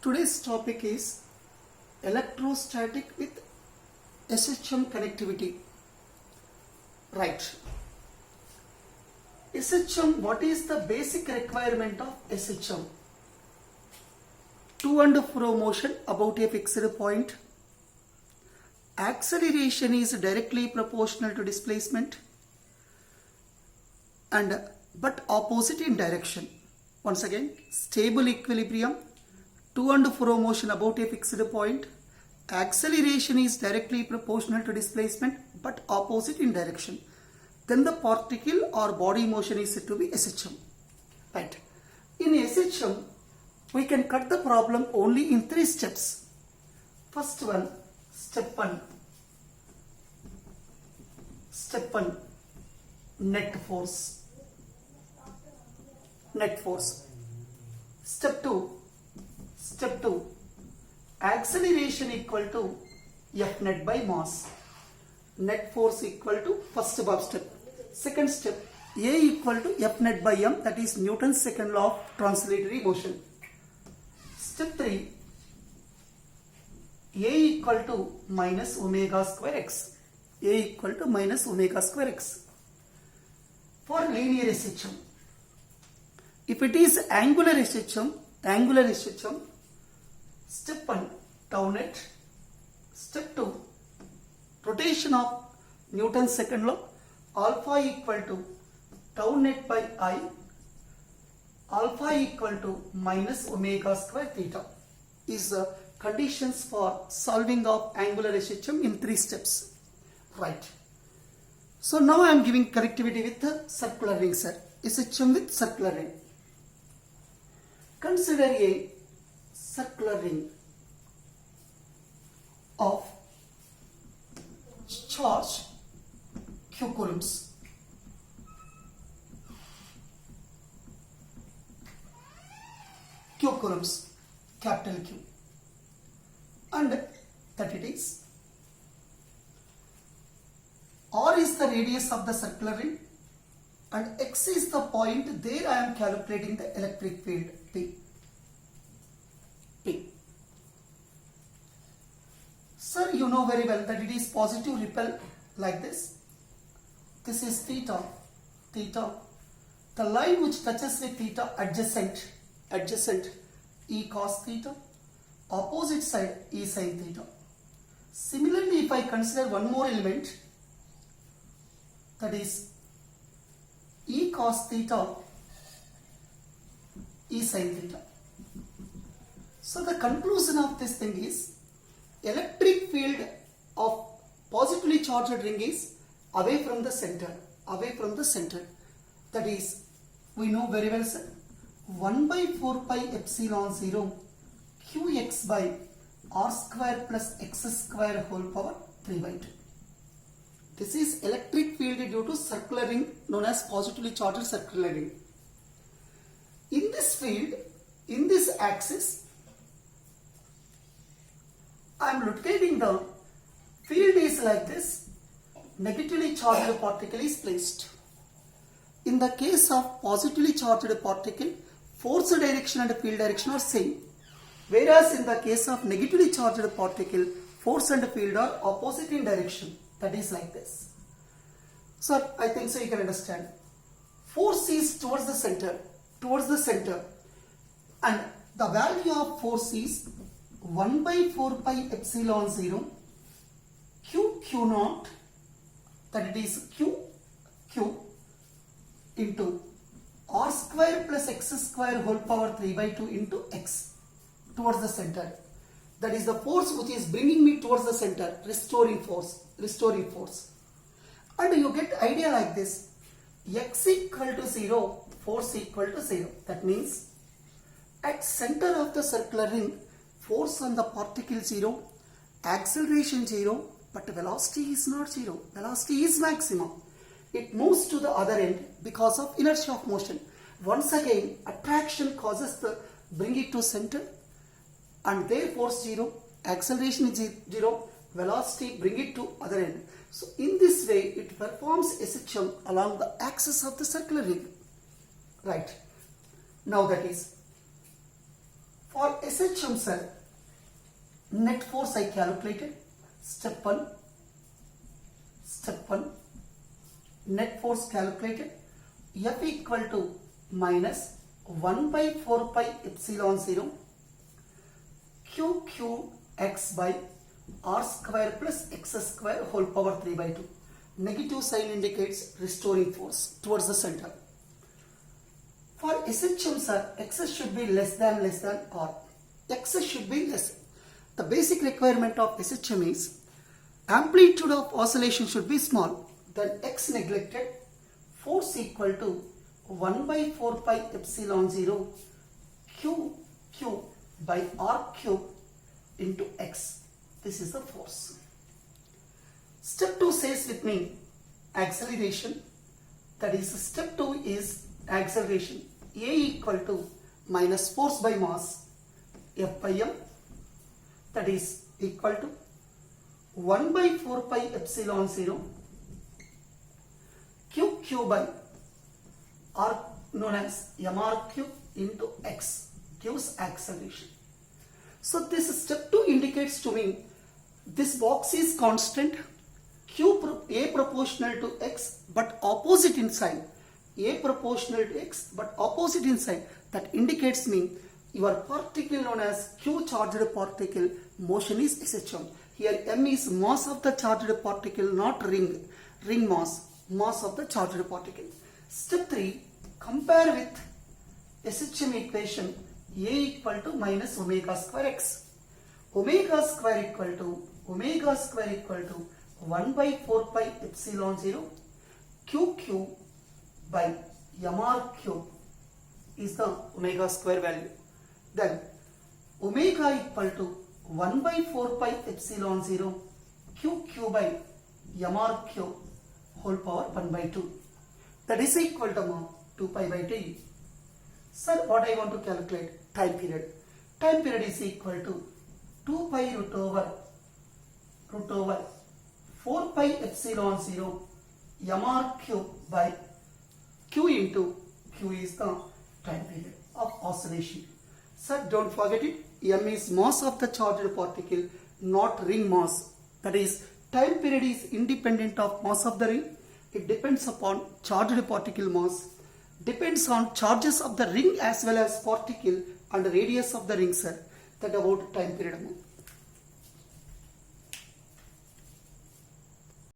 Today's topic is electrostatic with SHM connectivity. Right. SHM, what is the basic requirement of SHM? To and fro motion about a fixed point. Acceleration is directly proportional to displacement but opposite in direction. Once again, stable equilibrium, to and fro motion about a fixed point. Acceleration is directly proportional to displacement but opposite in direction. Then the particle or body motion is said to be SHM. Right. In SHM, we can cut the problem only in 3 steps. First one, step 1. Step 1, net force. Net force. Step 2, acceleration equal to F net by mass. Net force equal to first above step. Second step, A equal to F net by m, that is Newton's second law of translatory motion. Step 3, A equal to minus omega square x. A equal to minus omega square x. For linear SHM, if it is angular SHM, step 1, tau net. Step 2, rotation of Newton's second law, alpha equal to tau net by I, alpha equal to minus omega square theta is the conditions for solving of angular SHM in 3 steps. Right. So now I am giving connectivity with the circular ring, sir. SHM with circular ring. Consider a circular ring of charge q coulombs. Q coulombs, capital Q, and that it is R is the radius of the circular ring and X is the point. There I am calculating the electric field P. Sir, you know very well that it is positive ripple like this. This is theta. The line which touches with theta adjacent E cos theta, opposite side E sin theta. Similarly, if I consider one more element, that is E cos theta, E sin theta. So the conclusion of this thing is electric field of positively charged ring is away from the center. That is, we know very well, sir, 1 by 4 pi epsilon 0 qx by r square plus x square whole power 3 by 2. This is electric field due to circular ring known as positively charged circular ring. In this field, in this axis, I am locating the field is like this. Negatively charged particle is placed. In the case of positively charged particle, force direction and field direction are same. Whereas in the case of negatively charged particle, force and field are opposite in direction. That is like this. So I think so you can understand. Force is towards the center. And the value of force is 1 by 4 pi epsilon 0 q naught, that it is q into r square plus x square whole power 3 by 2 into x towards the center. That is the force which is bringing me towards the center, restoring force. And you get idea like this: x equal to 0, force equal to 0. That means at center of the circular ring, force on the particle 0, acceleration 0, but velocity is not 0. Velocity is maximum. It moves to the other end because of inertia of motion. Once again, attraction causes the bring it to center, and there force 0, acceleration is 0, velocity bring it to other end. So in this way, it performs SHM along the axis of the circular ring. Right. Now that is For SHM sir, net force I calculated. Step 1. Net force calculated. F equal to minus 1 by 4 pi epsilon 0 QQX by R square plus X square whole power 3 by 2. Negative sign indicates restoring force towards the center. For SHM sir, X should be less than or X should be less. The basic requirement of SHM is amplitude of oscillation should be small, then X neglected, force equal to 1 by 4 pi epsilon 0 QQ by R cube into X. This is the force. Step 2 says with me acceleration. That is, step 2 is acceleration. A equal to minus force by mass F by M. That is equal to 1 by 4 pi epsilon 0 QQ by R known as MR cube into X gives acceleration. So this step 2 indicates to me this box is constant, A proportional to X but opposite in sign. A proportional to X but opposite in sign. That indicates me your particle known as Q charged particle motion is SHM. Here M is mass of the charged particle, not ring mass of the charged particle. Step 3, compare with SHM equation A equal to minus omega square X. Omega square equal to 1 by 4 pi epsilon 0 QQ by MR cube is the omega square value. Then omega equal to 1 by 4 pi epsilon 0 QQ by MR cube whole power 1 by 2. That is equal to 2 pi by 2. Sir, what I want to calculate? Time period. Time period is equal to 2 pi root over 4 pi epsilon 0 MR cube by Q into Q is the time period of oscillation. Sir, don't forget it. M is mass of the charged particle, not ring mass. That is, time period is independent of mass of the ring. It depends upon charged particle mass, depends on charges of the ring as well as particle and radius of the ring, sir. That about time period.